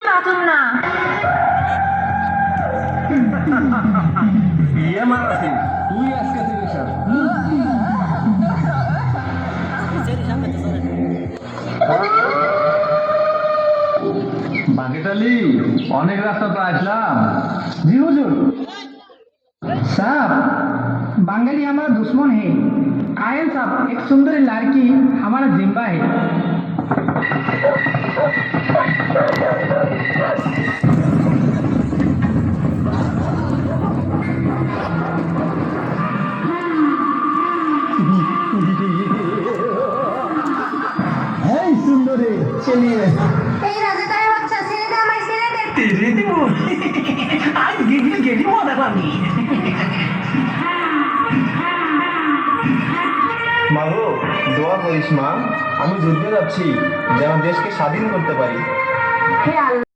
বাঁচুন না। বিয়ে মারাছি তুই আজকে থেকে সব বাগেটালি অনেক রাস্তা তো আসলাম। जी हुजूर। साहब, बंगाली हमारा दुश्मन है। आयन साहब, एक सुंदर लड़की हमारा जिम्बा है। है सुंदरी चलिए এই রাজাকারের বাচ্চা, ছেড়ে দে আমায়, ছেড়ে দে। तेरे দিব আজ গেলি গেলি মজা পাবি। মা গো, দোয়া করিস মা, আমি যুদ্ধে যাচ্ছি যেন দেশকে স্বাধীন করতে পারি। হে আল্লাহ।